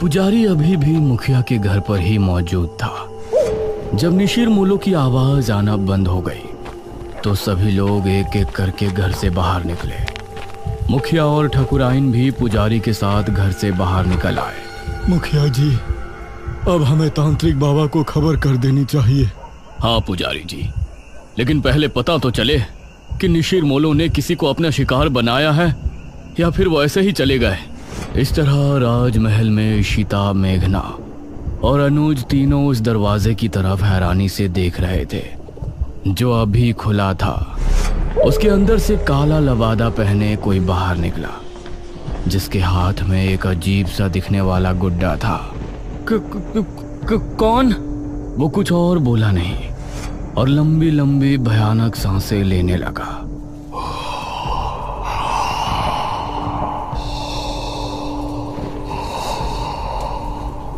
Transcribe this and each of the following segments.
पुजारी अभी भी मुखिया के घर पर ही मौजूद था। जब निशिर मोलो की आवाज आना बंद हो गई तो सभी लोग एक एक करके घर से बाहर निकले। मुखिया और ठकुराइन भी पुजारी के साथ घर से बाहर निकल आए। मुखिया जी, अब हमें तांत्रिक बाबा को खबर कर देनी चाहिए। हाँ पुजारी जी, लेकिन पहले पता तो चले कि निशिर मोलो ने किसी को अपना शिकार बनाया है या फिर वो ऐसे ही चले गए। इस तरह राजमहल में इशिता, मेघना और अनुज तीनों उस दरवाजे की तरफ हैरानी से देख रहे थे जो अभी खुला था। उसके अंदर से काला लबादा पहने कोई बाहर निकला जिसके हाथ में एक अजीब सा दिखने वाला गुड्डा था। कौन? वो कुछ और बोला नहीं और लंबी लंबी भयानक सांसें लेने लगा।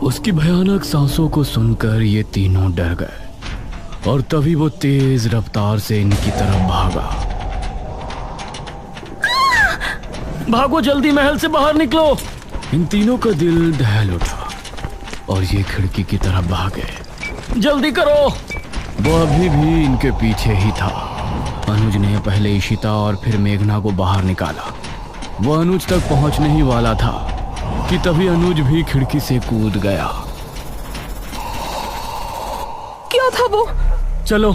उसकी भयानक सांसों को सुनकर ये तीनों डर गए और तभी वो तेज रफ्तार से इनकी तरफ भागा। भागो जल्दी, महल से बाहर निकलो। इन तीनों का दिल दहल उठा और ये खिड़की की तरफ भागे। जल्दी करो। वो अभी भी इनके पीछे ही था। अनुज ने पहले इशिता और फिर मेघना को बाहर निकाला। वो अनुज तक पहुंचने ही वाला था कि तभी अनुज भी खिड़की से कूद गया। क्या था वो? चलो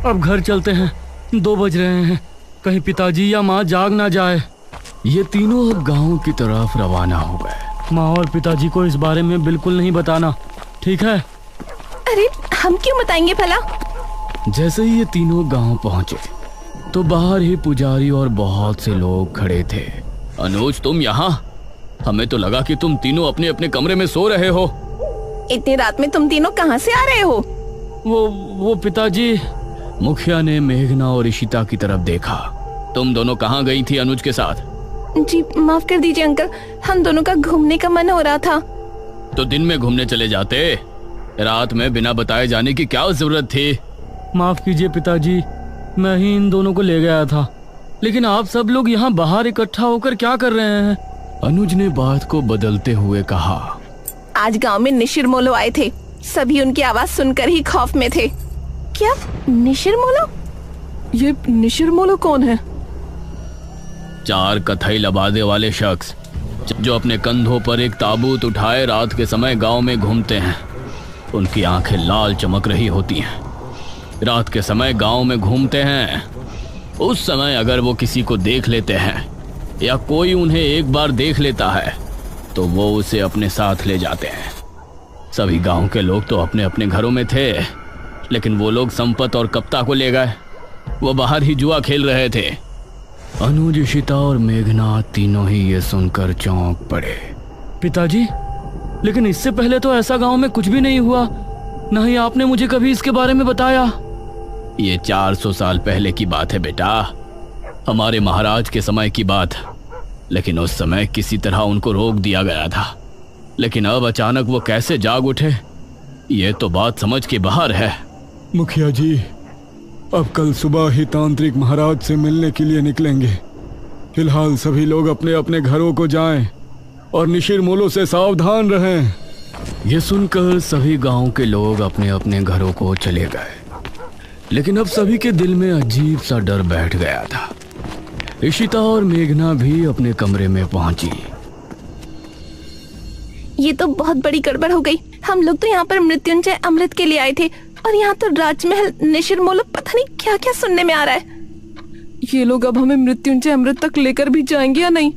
अब घर चलते हैं, 2 बज रहे हैं, कहीं पिताजी या माँ जाग ना जाए। ये तीनों अब गांव की तरफ रवाना हो गए। माँ और पिताजी को इस बारे में बिल्कुल नहीं बताना, ठीक है? अरे हम क्यों बताएंगे भला? जैसे ही ये तीनों गांव पहुंचे तो बाहर ही पुजारी और बहुत से लोग खड़े थे। अनुज, तुम यहाँ? हमें तो लगा कि तुम तीनों अपने अपने कमरे में सो रहे हो। इतनी रात में तुम तीनों कहाँ से आ रहे हो? वो पिताजी। मुखिया ने मेघना और इशिता की तरफ देखा। तुम दोनों कहाँ गई थी अनुज के साथ? जी माफ कर दीजिए अंकल, हम दोनों का घूमने का मन हो रहा था। तो दिन में घूमने चले जाते, रात में बिना बताए जाने की क्या जरूरत थी? माफ कीजिए पिताजी, मैं ही इन दोनों को ले गया था, लेकिन आप सब लोग यहाँ बाहर इकट्ठा होकर क्या कर रहे हैं? अनुज ने बात को बदलते हुए कहा। आज गांव में निशिर मोलो आए थे, सभी उनकी आवाज सुनकर ही खौफ में थे। क्या निशिर मोलो? ये निशिर मोलो कौन है? 4 कथई लबादे वाले शख्स जो अपने कंधों पर एक ताबूत उठाए रात के समय गांव में घूमते हैं। उनकी आंखें लाल चमक रही होती हैं। रात के समय गांव में घूमते हैं। उस समय अगर वो किसी को देख लेते हैं या कोई उन्हें एक बार देख लेता है तो वो उसे अपने साथ ले जाते हैं। सभी गांव के लोग तो अपने अपने घरों में थे, लेकिन वो लोग संपत और कप्ता को ले गए। वो बाहर ही जुआ खेल रहे थे। अनुज, इशिता और मेघना तीनों ही ये सुनकर चौंक पड़े। पिताजी, लेकिन इससे पहले तो ऐसा गांव में कुछ भी नहीं हुआ, न ही आपने मुझे कभी इसके बारे में बताया। ये 400 साल पहले की बात है बेटा, हमारे महाराज के समय की बात। लेकिन उस समय किसी तरह उनको रोक दिया गया था, लेकिन अब अचानक वो कैसे जाग उठे, ये तो बात समझ के बाहर है। मुखिया जी, अब कल सुबह ही तांत्रिक महाराज से मिलने के लिए निकलेंगे। फिलहाल सभी लोग अपने अपने घरों को जाएं और निशिर मोलो से सावधान रहें। ये सुनकर सभी गांव के लोग अपने अपने घरों को चले गए, लेकिन अब सभी के दिल में अजीब सा डर बैठ गया था। इशिता और मेघना भी अपने कमरे में पहुंची। ये तो बहुत बड़ी गड़बड़ हो गई। हम लोग तो यहाँ पर मृत्युंजय अमृत के लिए आए थे और यहाँ तो राजमहल निशिर मोलो पता नहीं क्या क्या सुनने में आ रहा है। ये लोग अब हमें मृत्युंजय अमृत तक लेकर भी जाएंगे या नहीं?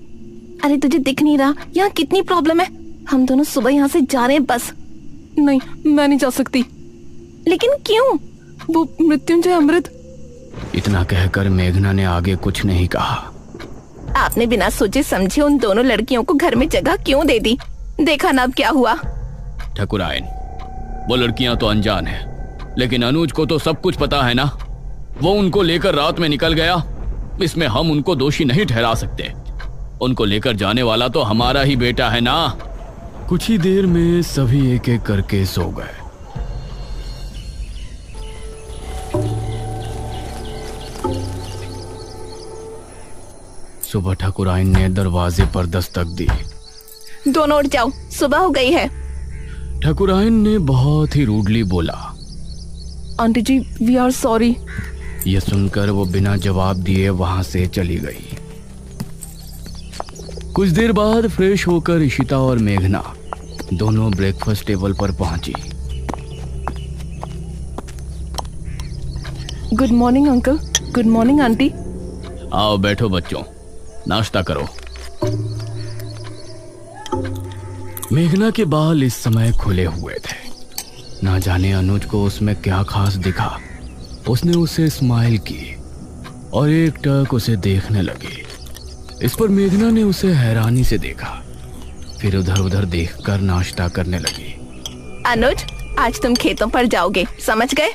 अरे तुझे दिख नहीं रहा यहाँ कितनी प्रॉब्लम है? हम दोनों सुबह यहाँ से जा रहे हैं बस। नहीं, मैं नहीं जा सकती। लेकिन क्यों? वो मृत्युंजय अमृत। इतना कहकर मेघना ने आगे कुछ नहीं कहा। आपने बिना सोचे समझे उन दोनों लड़कियों को घर में जगह क्यों दे दी? देखा ना अब क्या हुआ। ठकुराइन, वो लड़कियां तो अनजान है, लेकिन अनुज को तो सब कुछ पता है ना। वो उनको लेकर रात में निकल गया, इसमें हम उनको दोषी नहीं ठहरा सकते। उनको लेकर जाने वाला तो हमारा ही बेटा है ना। कुछ ही देर में सभी एक एक करके सो गए। सुबह ठकुराइन ने दरवाजे पर दस्तक दी। दोनों उठ जाओ, सुबह हो गई है। ठाकुरायन ने बहुत ही रूडली बोला। Aunty ji, we are sorry. यह सुनकर वो बिना जवाब दिए वहां से चली गई। कुछ देर बाद फ्रेश होकर इशिता और मेघना दोनों ब्रेकफास्ट टेबल पर पहुंची। Good morning uncle. Good morning aunty. आओ बैठो बच्चों, नाश्ता करो। मेघना के बाल इस समय खुले हुए थे। ना जाने अनुज को उसमें क्या खास दिखा। उसने उसे स्माइल की और एक टक उसे देखने लगी। इस पर मेघना ने उसे हैरानी से देखा, फिर उधर उधर देखकर नाश्ता करने लगी। अनुज, आज तुम खेतों पर जाओगे, समझ गए?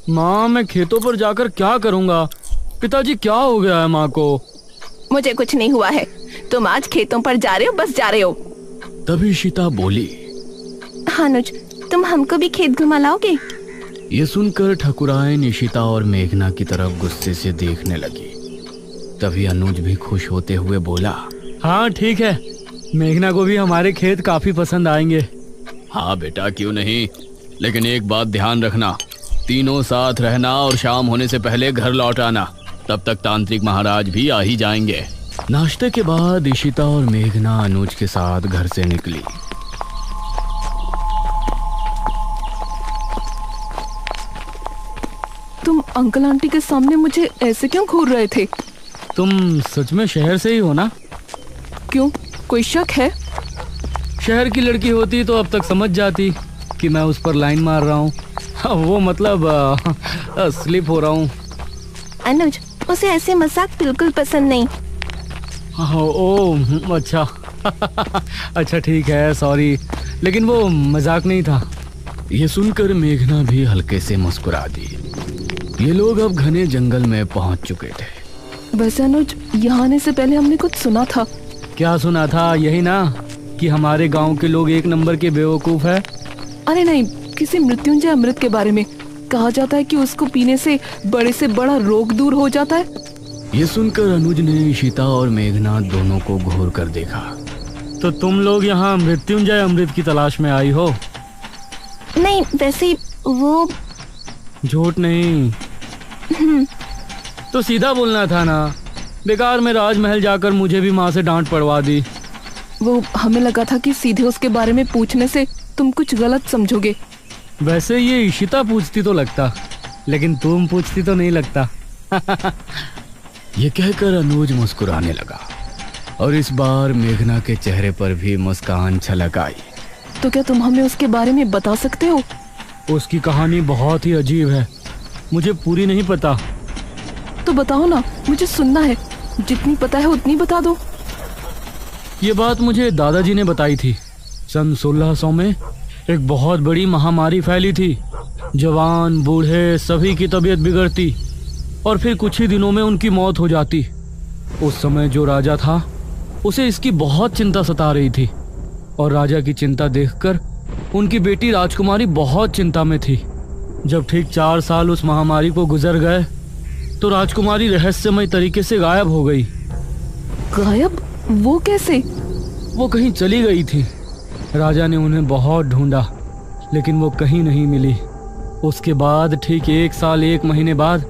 माँ, मैं खेतों पर जाकर क्या करूँगा? पिताजी, क्या हो गया है माँ को? मुझे कुछ नहीं हुआ है। तुम आज खेतों पर जा रहे हो, बस जा रहे हो। तभी इशिता बोली, अनुज, तुम हमको भी खेत घुमा लाओगे? ये सुनकर ठाकुरायन इशिता और मेघना की तरफ गुस्से से देखने लगी। तभी अनुज भी खुश होते हुए बोला, हाँ ठीक है, मेघना को भी हमारे खेत काफी पसंद आएंगे। हाँ बेटा, क्यों नहीं, लेकिन एक बात ध्यान रखना, तीनों साथ रहना और शाम होने से पहले घर लौट आना। तब तक तांत्रिक महाराज भी आ ही जाएंगे। नाश्ते के बाद इशिता और मेघना अनुज के साथ घर से निकली। तुम अंकल आंटी के सामने मुझे ऐसे क्यों घूर रहे थे? तुम सच में शहर से ही हो ना? क्यों, कोई शक है? शहर की लड़की होती तो अब तक समझ जाती कि मैं उस पर लाइन मार रहा हूँ। वो मतलब स्लिप हो रहा हूँ। अनुज, उसे ऐसे मजाक बिल्कुल पसंद नहीं। ओह अच्छा। अच्छा ठीक है, सॉरी, लेकिन वो मजाक नहीं था। ये सुनकर मेघना भी हल्के से मुस्कुरा दी। ये लोग अब घने जंगल में पहुंच चुके थे। वैसे अनुज, यहाँ आने से पहले हमने कुछ सुना था। क्या सुना था? यही ना कि हमारे गांव के लोग एक नंबर के बेवकूफ है। अरे नहीं, किसी मृत्युंजय अमृत के बारे में कहा जाता है कि उसको पीने से बड़े से बड़ा रोग दूर हो जाता है। ये सुनकर अनुज ने इशिता और मेघना दोनों को घूर कर देखा। तो तुम लोग यहाँ मृत्युंजय अमृत की तलाश में आई हो? नहीं, वैसे वो झूठ नहीं तो सीधा बोलना था ना। बेकार में राजमहल जाकर मुझे भी माँ से डांट पड़वा दी। वो हमें लगा था कि सीधे उसके बारे में पूछने से तुम कुछ गलत समझोगे। वैसे ये इशिता पूछती तो लगता, लेकिन तुम पूछती तो नहीं लगता। ये कहकर अनुज मुस्कुराने लगा और इस बार मेघना के चेहरे पर भी मुस्कान छलक आई। तो क्या तुम हमें उसके बारे में बता सकते हो? उसकी कहानी बहुत ही अजीब है, मुझे पूरी नहीं पता। तो बताओ ना, मुझे सुनना है। जितनी पता है उतनी बता दो। ये बात मुझे दादाजी ने बताई थी। सन 1600 में एक बहुत बड़ी महामारी फैली थी। जवान बूढ़े सभी की तबीयत बिगड़ती और फिर कुछ ही दिनों में उनकी मौत हो जाती। उस समय जो राजा था उसे इसकी बहुत चिंता सता रही थी और राजा की चिंता देखकर उनकी बेटी राजकुमारी बहुत चिंता में थी। जब ठीक 4 साल उस महामारी को गुजर गए तो राजकुमारी रहस्यमय तरीके से गायब हो गई। गायब? वो कैसे? वो कहीं चली गई थी। राजा ने उन्हें बहुत ढूंढा लेकिन वो कहीं नहीं मिली। उसके बाद ठीक 1 साल 1 महीने बाद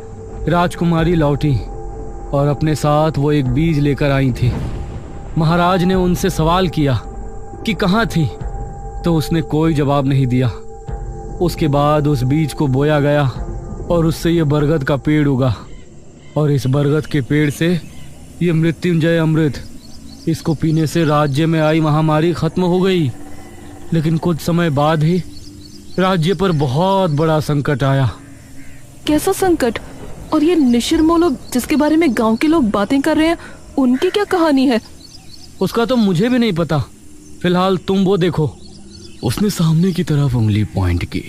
राजकुमारी लौटी और अपने साथ वो एक बीज लेकर आई थी। महाराज ने उनसे सवाल किया कि कहाँ थी, तो उसने कोई जवाब नहीं दिया। उसके बाद उस बीज को बोया गया और उससे ये बरगद का पेड़ उगा और इस बरगद के पेड़ से ये मृत्युंजय अमृत, इसको पीने से राज्य में आई महामारी खत्म हो गई। लेकिन कुछ समय बाद ही राज्य पर बहुत बड़ा संकट आया। कैसा संकट? और ये निशिर जिसके बारे में गांव के लोग बातें कर रहे हैं, उनकी क्या कहानी है? उसका तो मुझे भी नहीं पता। फिलहाल तुम वो देखो। उसने सामने की तरफ उंगली पॉइंट की।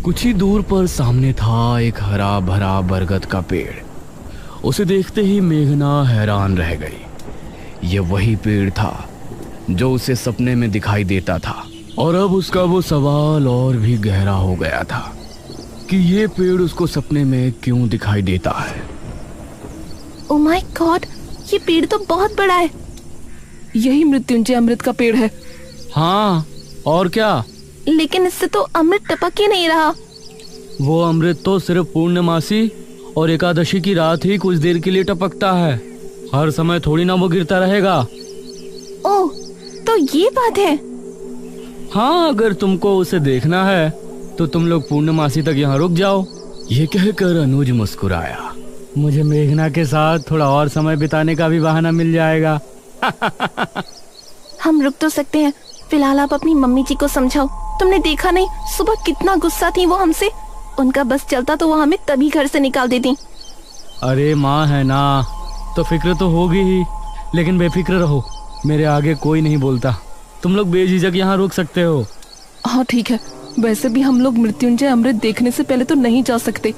कुछ ही दूर पर सामने था एक हरा भरा बरगद का पेड़। उसे देखते ही मेघना हैरान रह गई। ये वही पेड़ था जो उसे सपने में दिखाई देता था और अब उसका वो सवाल और भी गहरा हो गया था कि ये पेड़ उसको सपने में क्यों दिखाई देता है। ओह माय गॉड, ये पेड़ तो बहुत बड़ा है। यही मृत्युंजय अमृत का पेड़ है। हाँ, और क्या? लेकिन इससे तो अमृत टपक ही नहीं रहा। वो अमृत तो सिर्फ पूर्णमासी और एकादशी की रात ही कुछ देर के लिए टपकता है। हर समय थोड़ी ना वो गिरता रहेगा। ओह, तो ये बात है। हाँ, अगर तुमको उसे देखना है तो तुम लोग पूर्णमासी तक यहाँ रुक जाओ। ये कहकर अनुज मुस्कुराया। मुझे मेघना के साथ थोड़ा और समय बिताने का भी बहाना मिल जाएगा। हम रुक तो सकते हैं, फिलहाल आप अपनी मम्मी जी को समझाओ। तुमने देखा नहीं सुबह कितना गुस्सा थी वो हमसे। उनका बस चलता तो वो हमें तभी घर से निकाल देती। अरे माँ है ना, तो फिक्र तो होगी ही, लेकिन बेफिक्र रहो, मेरे आगे कोई नहीं बोलता। तुम लोग बेझिझक यहाँ रुक सकते हो। हाँ ठीक है, वैसे भी हम लोग मृत्युंजय अमृत देखने से पहले तो नहीं जा सकते,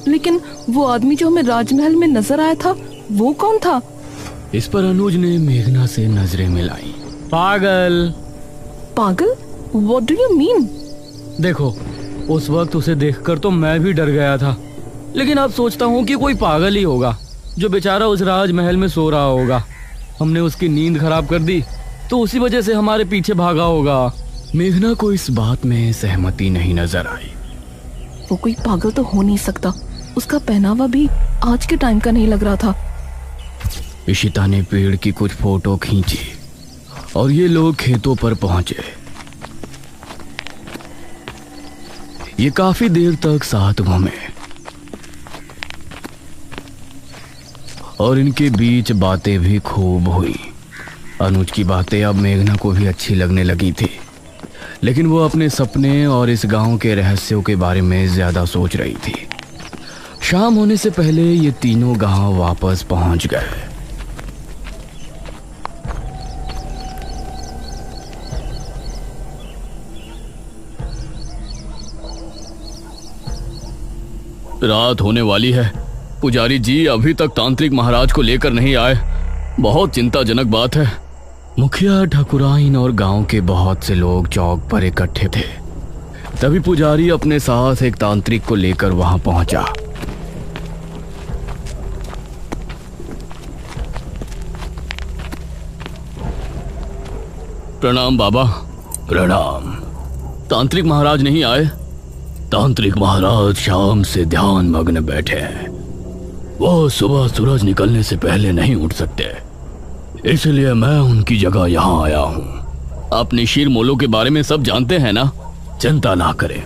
लेकिन वो आदमी जो हमें राजमहल में नजर आया था वो कौन था? इस पर अनुज ने मेघना से नजरें मिलाई। पागल। पागल? What do you mean? देखो, उस वक्त उसे देखकर तो मैं भी डर गया था, लेकिन अब सोचता हूँ कि कोई पागल ही होगा जो बेचारा उस राजमहल में सो रहा होगा। हमने उसकी नींद खराब कर दी तो उसी वजह से हमारे पीछे भागा होगा। मेघना को इस बात में सहमति नहीं नजर आई। वो कोई पागल तो हो नहीं सकता, उसका पहनावा भी आज के टाइम का नहीं लग रहा था। इशिता ने पेड़ की कुछ फोटो खींची और ये लोग खेतों पर पहुंचे। ये काफी देर तक साथ घूमे और इनके बीच बातें भी खूब हुई। अनुज की बातें अब मेघना को भी अच्छी लगने लगी थी, लेकिन वो अपने सपने और इस गांव के रहस्यों के बारे में ज्यादा सोच रही थी। शाम होने से पहले ये तीनों गांव वापस पहुंच गए। रात होने वाली है। पुजारी जी अभी तक तांत्रिक महाराज को लेकर नहीं आए। बहुत चिंताजनक बात है। मुखिया, ठाकुराइन और गांव के बहुत से लोग चौक पर इकट्ठे थे। तभी पुजारी अपने साथ एक तांत्रिक को लेकर वहां पहुंचा। प्रणाम बाबा। प्रणाम। तांत्रिक महाराज नहीं आए? तांत्रिक महाराज शाम से ध्यान मग्न बैठे हैं। वो सुबह सूरज निकलने से पहले नहीं उठ सकते, इसलिए मैं उनकी जगह यहाँ आया हूँ। आप निशिर मोलो के बारे में सब जानते हैं ना? चिंता ना करें,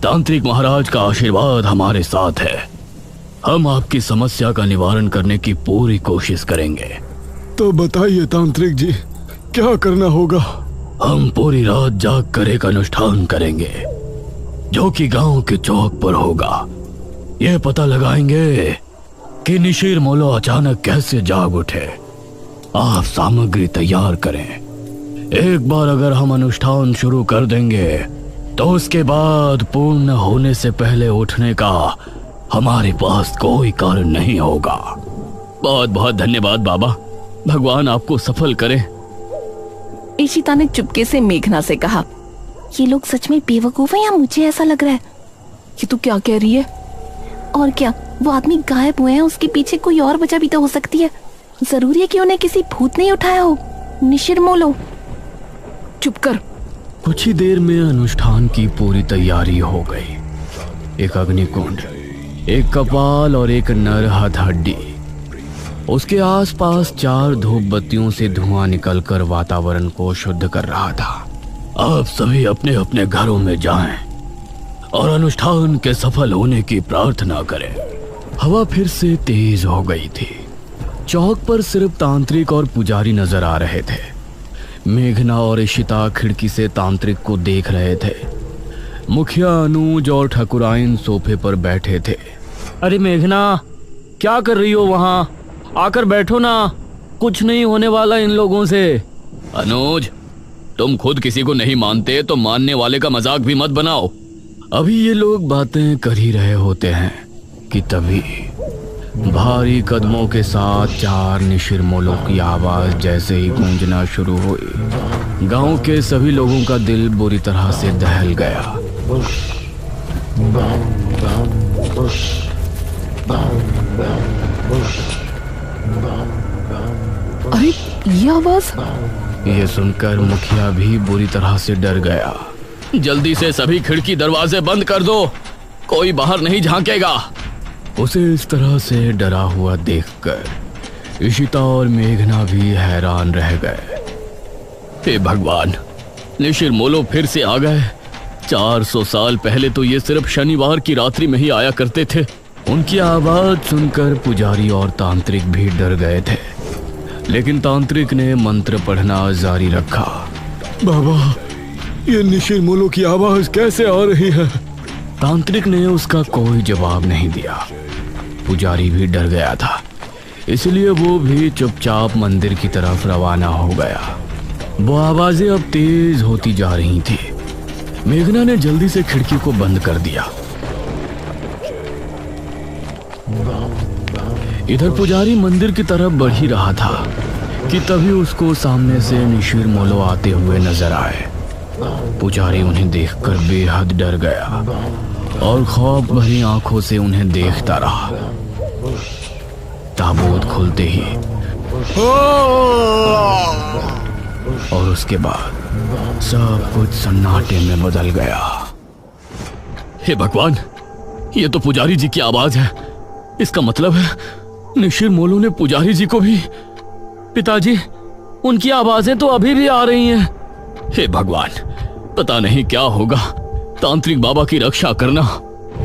तांत्रिक महाराज का आशीर्वाद हमारे साथ है। हम आपकी समस्या का निवारण करने की पूरी कोशिश करेंगे। तो बताइए तांत्रिक जी, क्या करना होगा? हम पूरी रात जाग कर एक अनुष्ठान करेंगे जो कि गांव के चौक पर होगा। यह पता लगाएंगे कि निशिर मोलो अचानक कैसे जाग उठे। आप सामग्री तैयार करें। एक बार अगर हम अनुष्ठान शुरू कर देंगे तो उसके बाद पूर्ण होने से पहले उठने का हमारे पास कोई कारण नहीं होगा। बहुत बहुत धन्यवाद बाबा, भगवान आपको सफल करे। इशिता ने चुपके से मेघना से कहा, ये लोग सच में बेवकूफ हैं या मुझे ऐसा लग रहा है? ये तू क्या कह रही है? और क्या, वो आदमी गायब हुए हैं, उसके पीछे कोई और वजह भी तो हो सकती है। जरूरी है कि उन्हें किसी भूत ने उठाया हो। निशिर मोलो, चुप कर। कुछ ही देर में अनुष्ठान की पूरी तैयारी हो गई। एक अग्निकुंड, एक कपाल और एक नर हथहड्डी। उसके आसपास 4 धूप बत्तियों से धुआं निकलकर वातावरण को शुद्ध कर रहा था। आप सभी अपने अपने घरों में जाएं और अनुष्ठान के सफल होने की प्रार्थना करें। हवा फिर से तेज हो गई थी। चौक पर सिर्फ तांत्रिक और पुजारी नजर आ रहे थे। मेघना और इशिता खिड़की से तांत्रिक को देख रहे थे। मुखिया, अनुज और ठाकुराइन सोफे पर बैठे थे। अरे मेघना, क्या कर रही हो वहां? आकर बैठो ना, कुछ नहीं होने वाला इन लोगों से। अनुज, तुम खुद किसी को नहीं मानते तो मानने वाले का मजाक भी मत बनाओ। अभी ये लोग बातें कर ही रहे होते हैं कि तभी भारी कदमों के साथ 4 निशिर मोलों की आवाज जैसे ही गूंजना शुरू हुई, गांव के सभी लोगों का दिल बुरी तरह से दहल गया। अरे ये आवाज! ये सुनकर मुखिया भी बुरी तरह से डर गया। जल्दी से सभी खिड़की दरवाजे बंद कर दो, कोई बाहर नहीं झांकेगा। उसे इस तरह से डरा हुआ देखकर इशिता और मेघना भी हैरान रह गए। हे भगवान, निशिर मोलो फिर से आ गए। 400 साल पहले तो ये सिर्फ शनिवार की रात्रि में ही आया करते थे। उनकी आवाज सुनकर पुजारी और तांत्रिक भी डर गए थे, लेकिन तांत्रिक ने मंत्र पढ़ना जारी रखा। बाबा, ये निशिर मोलो की आवाज कैसे आ रही है? तांत्रिक ने उसका कोई जवाब नहीं दिया। पुजारी भी डर गया था, इसलिए वो भी चुपचाप मंदिर की तरफ रवाना हो गया। वो आवाजें अब तेज होती जा रही थी। मेघना ने जल्दी से खिड़की को बंद कर दिया। इधर पुजारी मंदिर की तरफ बढ़ ही रहा था कि तभी उसको सामने से निशिर मोलो आते हुए नजर आए। पुजारी उन्हें देखकर बेहद डर गया और खौफ भरी आंखों से उन्हें देखता रहा। ताबूत खुलते ही और उसके बाद सब कुछ सन्नाटे में बदल गया। हे भगवान, ये तो पुजारी जी की आवाज है। इसका मतलब है निशिर मोलो ने पुजारी जी को भी। पिताजी, उनकी आवाजें तो अभी भी आ रही हैं। हे भगवान, पता नहीं क्या होगा। तांत्रिक बाबा की रक्षा करना।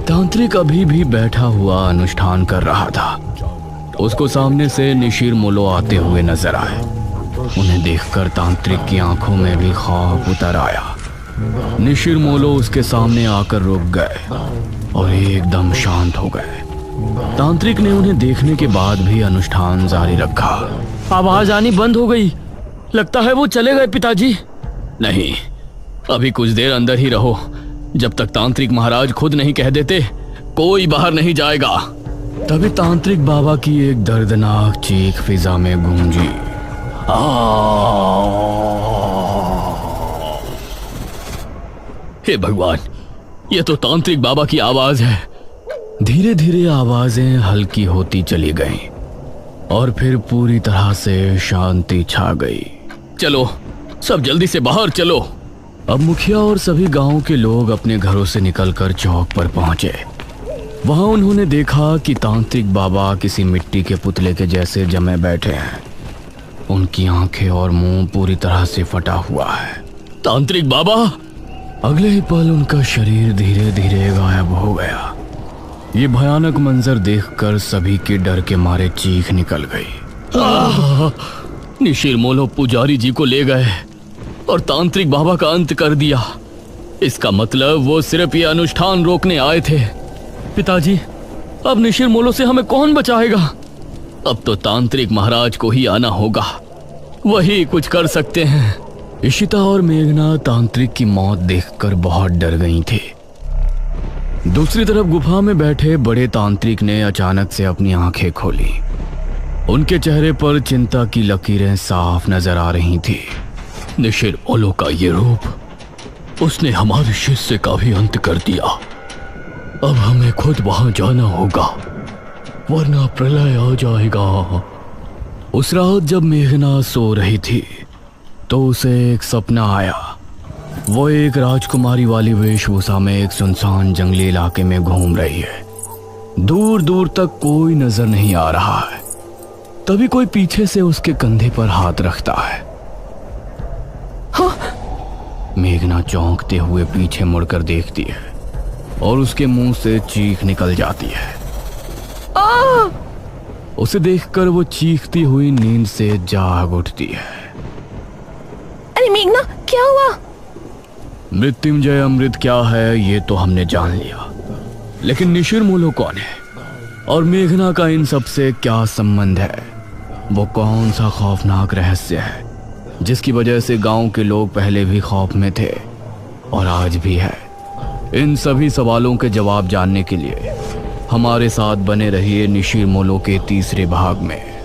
तांत्रिक अभी भी बैठा हुआ अनुष्ठान कर रहा था। उसको सामने से निशिर मोलो आते हुए नजर आए। उन्हें देखकर तांत्रिक की आंखों में भी खौफ उतर आया। निशिर मोलो उसके सामने आकर रुक गए और एकदम शांत हो गए। तांत्रिक ने उन्हें देखने के बाद भी अनुष्ठान जारी रखा। आवाज आनी बंद हो गई। लगता है वो चले गए पिताजी। नहीं, अभी कुछ देर अंदर ही रहो। जब तक तांत्रिक महाराज खुद नहीं कह देते, कोई बाहर नहीं जाएगा। तभी तांत्रिक बाबा की एक दर्दनाक चीख फिजा में गूंजी। हे भगवान, ये तो तांत्रिक बाबा की आवाज है। धीरे धीरे आवाजें हल्की होती चली गईं और फिर पूरी तरह से शांति छा गई। चलो, सब जल्दी से बाहर चलो। अब मुखिया और सभी गांव के लोग अपने घरों से निकलकर चौक पर पहुंचे। वहां उन्होंने देखा कि तांत्रिक बाबा किसी मिट्टी के पुतले के जैसे जमे बैठे हैं। उनकी आंखें और मुंह पूरी तरह से फटा हुआ है। तांत्रिक बाबा! अगले ही पल उनका शरीर धीरे धीरे गायब हो गया। ये भयानक मंजर देखकर सभी के डर के मारे चीख निकल गई। निशिर मोलो पुजारी जी को ले गए और तांत्रिक बाबा का अंत कर दिया। इसका मतलब वो सिर्फ ये अनुष्ठान रोकने आए थे। पिताजी, अब निशिर मोलो से हमें कौन बचाएगा? अब तो तांत्रिक महाराज को ही आना होगा, वही कुछ कर सकते हैं। इशिता और मेघना तांत्रिक की मौत देखकर बहुत डर गई थी। दूसरी तरफ गुफा में बैठे बड़े तांत्रिक ने अचानक से अपनी आंखें खोली। उनके चेहरे पर चिंता की लकीरें साफ नजर आ रही थी। निशिर मोलो का ये रूप, उसने हमारे शिष्य का भी अंत कर दिया। अब हमें खुद वहां जाना होगा, वरना प्रलय आ जाएगा। उस रात जब मेघना सो रही थी तो उसे एक सपना आया। वो एक राजकुमारी वाली वेशभूषा में एक सुनसान जंगली इलाके में घूम रही है। दूर दूर तक कोई नजर नहीं आ रहा है। तभी कोई पीछे से उसके कंधे पर हाथ रखता है। हाँ? मेघना चौंकते हुए पीछे मुड़कर देखती है और उसके मुंह से चीख निकल जाती है। उसे देखकर वो चीखती हुई नींद से जाग उठती है। अरे मेघना, क्या हुआ? मृत्युंजय अमृत क्या है ये तो हमने जान लिया, लेकिन निशिर मोलो कौन है और मेघना का इन सब से क्या संबंध है? वो कौन सा खौफनाक रहस्य है जिसकी वजह से गांव के लोग पहले भी खौफ में थे और आज भी है? इन सभी सवालों के जवाब जानने के लिए हमारे साथ बने रहिए निशिर मोलो के तीसरे भाग में।